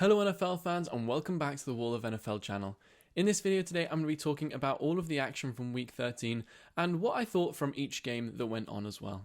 Hello NFL fans and welcome back to the Wall of NFL channel. In this video today I'm going to be talking about all of the action from week 13 and what I thought from each game that went on as well.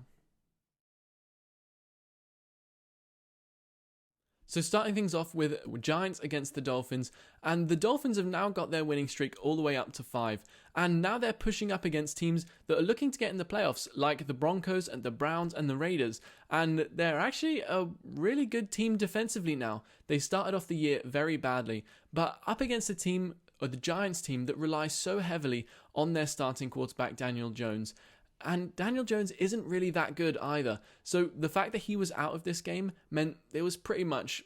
So starting things off with Giants against the Dolphins, and the Dolphins have now got their winning streak all the way up to 5, and now they're pushing up against teams that are looking to get in the playoffs, like the Broncos and the Browns and the Raiders, and they're actually a really good team defensively now. They started off the year very badly, but up against a team, or the Giants team, that relies so heavily on their starting quarterback Daniel Jones. And Daniel Jones isn't really that good either. So the fact that he was out of this game meant it was pretty much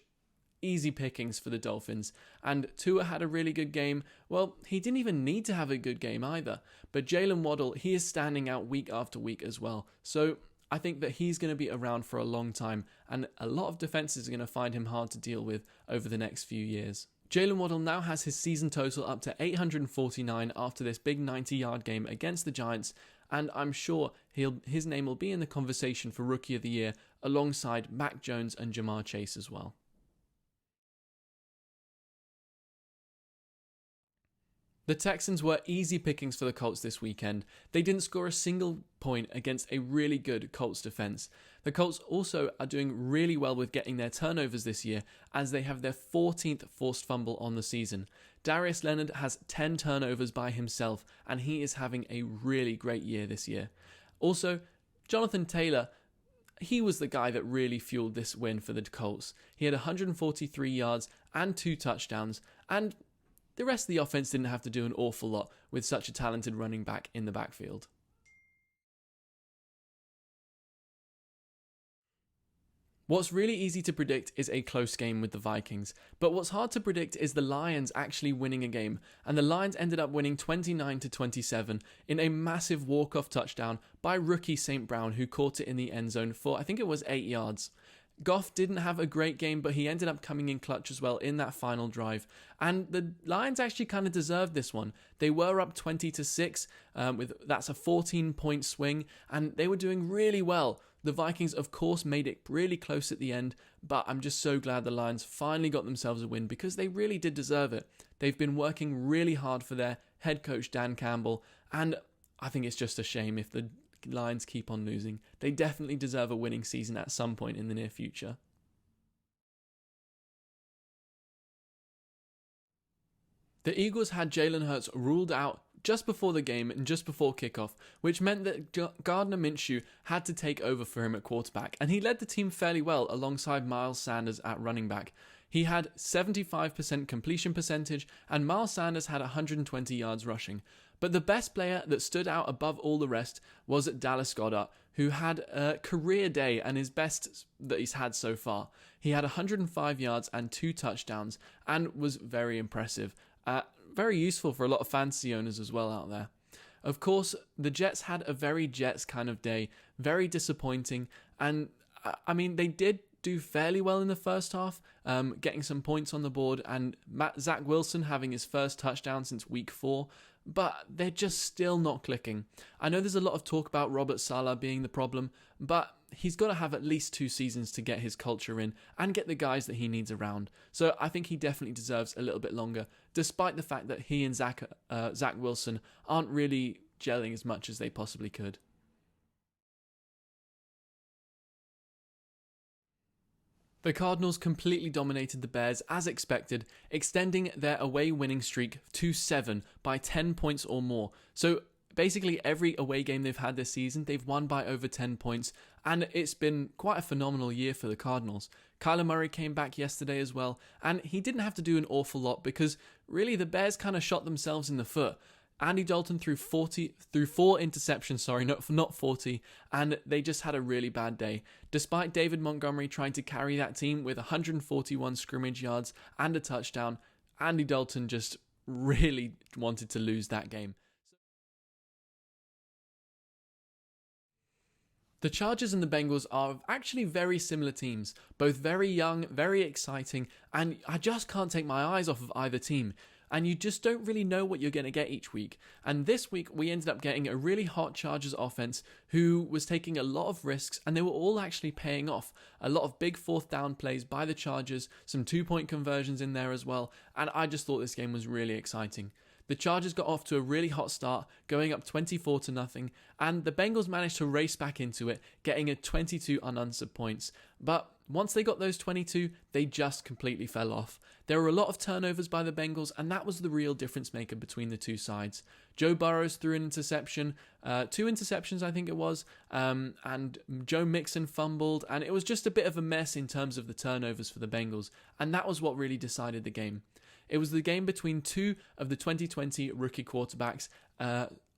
easy pickings for the Dolphins. And Tua had a really good game. Well, he didn't even need to have a good game either. But Jalen Waddle, he is standing out week after week as well. So I think that he's going to be around for a long time. And a lot of defenses are going to find him hard to deal with over the next few years. Jalen Waddle now has his season total up to 849 after this big 90-yard game against the Giants, and I'm sure his name will be in the conversation for Rookie of the Year alongside Mac Jones and Jamar Chase as well. The Texans were easy pickings for the Colts this weekend. They didn't score a single point against a really good Colts defense. The Colts also are doing really well with getting their turnovers this year, as they have their 14th forced fumble on the season. Darius Leonard has 10 turnovers by himself, and he is having a really great year this year. Also, Jonathan Taylor, he was the guy that really fueled this win for the Colts. He had 143 yards and 2 touchdowns, and the rest of the offense didn't have to do an awful lot with such a talented running back in the backfield. What's really easy to predict is a close game with the Vikings, but what's hard to predict is the Lions actually winning a game, and the Lions ended up winning 29-27 in a massive walk-off touchdown by rookie St. Brown, who caught it in the end zone for, I think it was 8 yards. Goff didn't have a great game, but he ended up coming in clutch as well in that final drive. And the Lions actually kind of deserved this one. They were up 20-6, that's a 14-point swing, and they were doing really well. The Vikings, of course, made it really close at the end, but I'm just so glad the Lions finally got themselves a win because they really did deserve it. They've been working really hard for their head coach, Dan Campbell, and I think it's just a shame if the Lions keep on losing. They definitely deserve a winning season at some point in the near future. The Eagles had Jalen Hurts ruled out just before the game and just before kickoff, which meant that Gardner Minshew had to take over for him at quarterback, and he led the team fairly well alongside Miles Sanders at running back. He had 75% completion percentage, and Miles Sanders had 120 yards rushing. But the best player that stood out above all the rest was Dallas Goedert, who had a career day and his best that he's had so far. He had 105 yards and 2 touchdowns and was very impressive. Very useful for a lot of fantasy owners as well out there. Of course, the Jets had a very Jets kind of day, very disappointing, and I mean, they did do fairly well in the first half, getting some points on the board, and Zach Wilson having his first touchdown since week 4, but they're just still not clicking. I know there's a lot of talk about Robert Saleh being the problem, but he's got to have at least 2 seasons to get his culture in and get the guys that he needs around. So I think he definitely deserves a little bit longer, despite the fact that he and Zach Wilson aren't really gelling as much as they possibly could. The Cardinals completely dominated the Bears as expected, extending their away winning streak to 7 by 10 points or more. So basically every away game they've had this season, they've won by over 10 points, and it's been quite a phenomenal year for the Cardinals. Kyler Murray came back yesterday as well, and he didn't have to do an awful lot because really the Bears kind of shot themselves in the foot. Andy Dalton threw 4 interceptions, not 40, and they just had a really bad day. Despite David Montgomery trying to carry that team with 141 scrimmage yards and a touchdown, Andy Dalton just really wanted to lose that game. The Chargers and the Bengals are actually very similar teams, both very young, very exciting, and I just can't take my eyes off of either team. and you just don't really know what you're going to get each week. And this week, we ended up getting a really hot Chargers offense who was taking a lot of risks, and they were all actually paying off. A lot of big fourth down plays by the Chargers, some 2-point conversions in there as well, and I just thought this game was really exciting. The Chargers got off to a really hot start, going up 24-0, and the Bengals managed to race back into it, getting a 22 unanswered points. But once they got those 22, they just completely fell off. There were a lot of turnovers by the Bengals, and that was the real difference maker between the two sides. Joe Burrows threw an interception, 2 interceptions I think it was, and Joe Mixon fumbled, and it was just a bit of a mess in terms of the turnovers for the Bengals, and that was what really decided the game. It was the game between two of the 2020 rookie quarterbacks,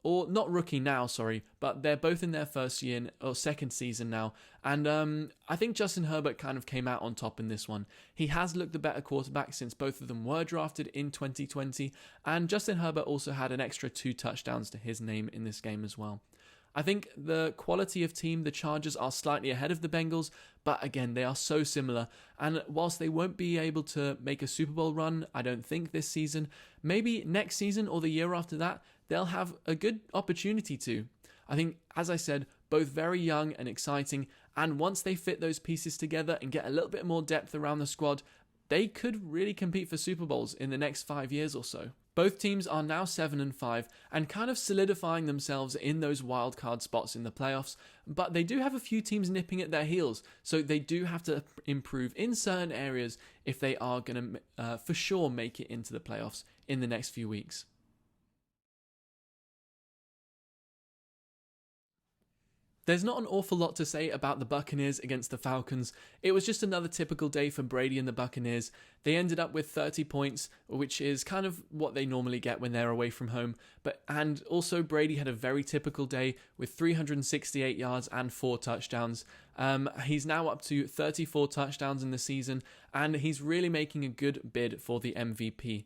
or not rookie now, sorry, but they're both in their first year or second season now. And I think Justin Herbert kind of came out on top in this one. He has looked the better quarterback since both of them were drafted in 2020. And Justin Herbert also had an extra 2 touchdowns to his name in this game as well. I think the quality of team, the Chargers are slightly ahead of the Bengals, but again, they are so similar. And whilst they won't be able to make a Super Bowl run, I don't think this season, maybe next season or the year after that, they'll have a good opportunity to. I think, as I said, both very young and exciting, and once they fit those pieces together and get a little bit more depth around the squad, they could really compete for Super Bowls in the next 5 years or so. Both teams are now 7-5 and kind of solidifying themselves in those wildcard spots in the playoffs, but they do have a few teams nipping at their heels, so they do have to improve in certain areas if they are going to for sure make it into the playoffs in the next few weeks. There's not an awful lot to say about the Buccaneers against the Falcons. It was just another typical day for Brady and the Buccaneers. They ended up with 30 points, which is kind of what they normally get when they're away from home. And also Brady had a very typical day with 368 yards and 4 touchdowns. He's now up to 34 touchdowns in the season, and he's really making a good bid for the MVP.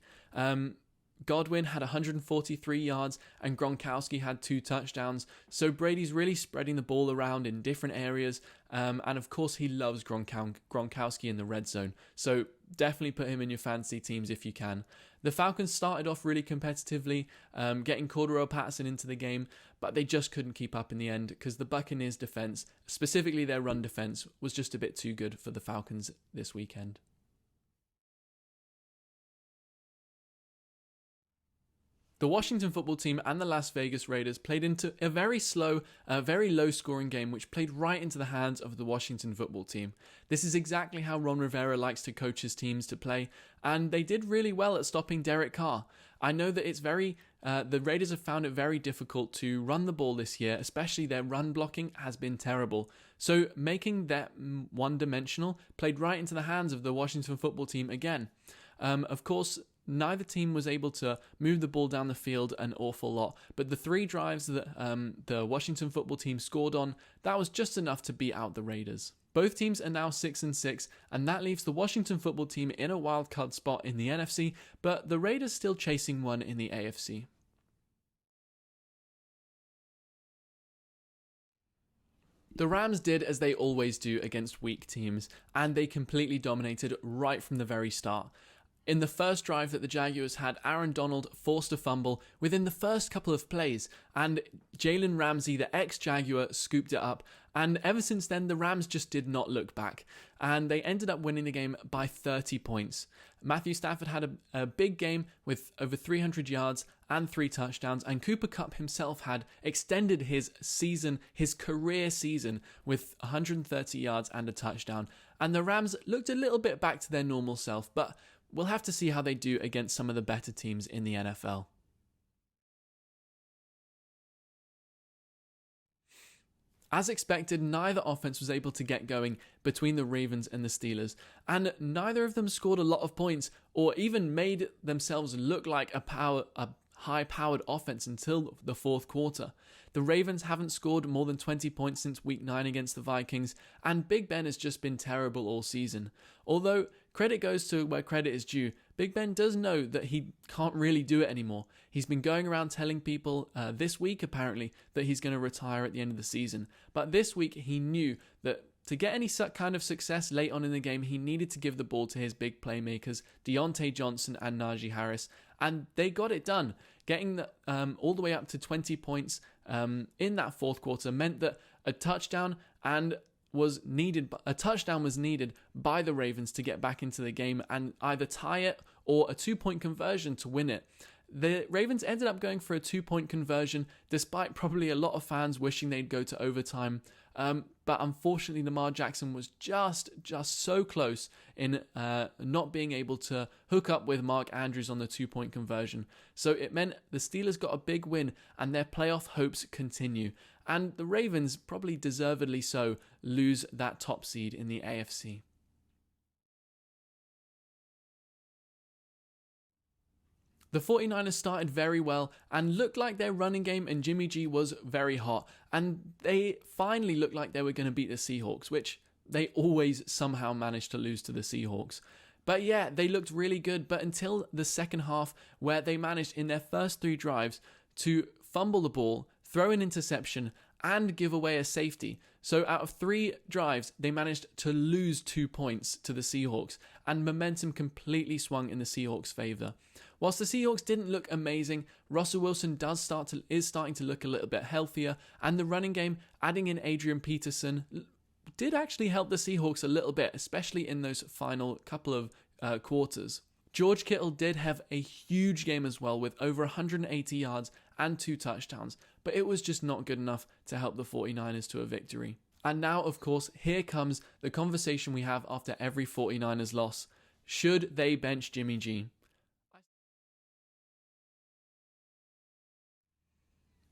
Godwin had 143 yards and Gronkowski had 2 touchdowns. So Brady's really spreading the ball around in different areas. And of course, he loves Gronkowski in the red zone. So definitely put him in your fantasy teams if you can. The Falcons started off really competitively, getting Cordarrelle Patterson into the game, but they just couldn't keep up in the end because the Buccaneers' defense, specifically their run defense, was just a bit too good for the Falcons this weekend. The Washington football team and the Las Vegas Raiders played into a very slow, very low-scoring game which played right into the hands of the Washington football team. This is exactly how Ron Rivera likes to coach his teams to play, and they did really well at stopping Derek Carr. I know that it's the Raiders have found it very difficult to run the ball this year, especially their run blocking has been terrible. So making that one-dimensional played right into the hands of the Washington football team again. Of course, neither team was able to move the ball down the field an awful lot, but the 3 drives that the Washington football team scored on, that was just enough to beat out the Raiders. Both teams are now 6-6, and that leaves the Washington football team in a wildcard spot in the NFC, but the Raiders still chasing one in the AFC. The Rams did as they always do against weak teams, and they completely dominated right from the very start. In the first drive that the Jaguars had, Aaron Donald forced a fumble within the first couple of plays, and Jalen Ramsey, the ex-Jaguar, scooped it up, and ever since then the Rams just did not look back, and they ended up winning the game by 30 points. Matthew Stafford had a big game with over 300 yards and 3 touchdowns, and Cooper Kupp himself had extended his career season with 130 yards and a touchdown, and the Rams looked a little bit back to their normal self, but we'll have to see how they do against some of the better teams in the NFL. As expected, neither offense was able to get going between the Ravens and the Steelers, and neither of them scored a lot of points or even made themselves look like a high-powered offense until the fourth quarter. The Ravens haven't scored more than 20 points since Week 9 against the Vikings, and Big Ben has just been terrible all season. Although credit goes to where credit is due, Big Ben does know that he can't really do it anymore. He's been going around telling people this week, apparently, that he's going to retire at the end of the season. But this week, he knew that to get any kind of success late on in the game, he needed to give the ball to his big playmakers, Deontay Johnson and Najee Harris, and they got it done. Getting all the way up to 20 points in that fourth quarter meant that a touchdown was needed by the Ravens to get back into the game and either tie it or a 2-point conversion to win it. The Ravens ended up going for a 2-point conversion, despite probably a lot of fans wishing they'd go to overtime. But unfortunately, Lamar Jackson was just so close in not being able to hook up with Mark Andrews on the 2-point conversion. So it meant the Steelers got a big win and their playoff hopes continue. And the Ravens, probably deservedly so, lose that top seed in the AFC. The 49ers started very well and looked like their running game and Jimmy G was very hot. And they finally looked like they were going to beat the Seahawks, which they always somehow managed to lose to the Seahawks. But yeah, they looked really good. But until the second half, where they managed in their first 3 drives to fumble the ball, throw an interception, and give away a safety. So out of 3 drives, they managed to lose 2 points to the Seahawks, and momentum completely swung in the Seahawks' favour. Whilst the Seahawks didn't look amazing, Russell Wilson is starting to look a little bit healthier, and the running game, adding in Adrian Peterson, did actually help the Seahawks a little bit, especially in those final couple of quarters. George Kittle did have a huge game as well, with over 180 yards and 2 touchdowns, but it was just not good enough to help the 49ers to a victory. And now, of course, here comes the conversation we have after every 49ers loss. Should they bench Jimmy G?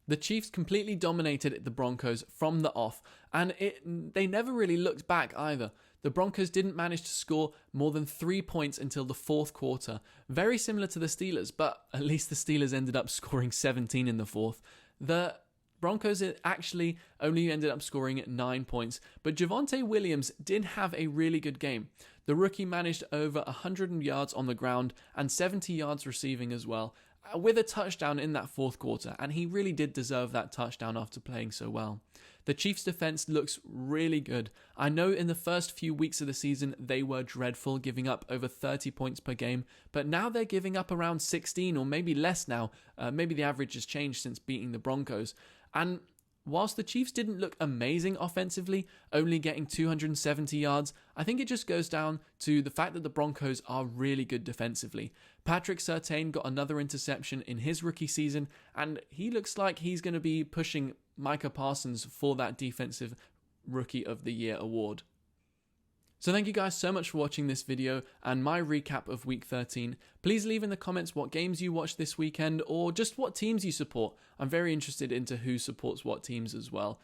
The Chiefs completely dominated the Broncos from the off, and they never really looked back either. The Broncos didn't manage to score more than 3 points until the fourth quarter. Very similar to the Steelers, but at least the Steelers ended up scoring 17 in the fourth. The Broncos actually only ended up scoring 9 points, but Javonte Williams did have a really good game. The rookie managed over 100 yards on the ground and 70 yards receiving as well, with a touchdown in that fourth quarter, and he really did deserve that touchdown after playing so well. The Chiefs' defense looks really good. I know in the first few weeks of the season they were dreadful, giving up over 30 points per game, but now they're giving up around 16 or maybe less now. Maybe the average has changed since beating the Broncos. And whilst the Chiefs didn't look amazing offensively, only getting 270 yards, I think it just goes down to the fact that the Broncos are really good defensively. Patrick Surtain got another interception in his rookie season, and he looks like he's going to be pushing Micah Parsons for that Defensive Rookie of the Year award. So thank you guys so much for watching this video and my recap of Week 13. Please leave in the comments what games you watched this weekend or just what teams you support. I'm very interested into who supports what teams as well.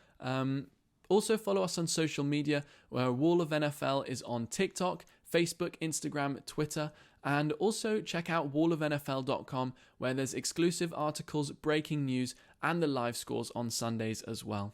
Also follow us on social media, where Wall of NFL is on TikTok, Facebook, Instagram, Twitter, and also check out wallofnfl.com, where there's exclusive articles, breaking news, and the live scores on Sundays as well.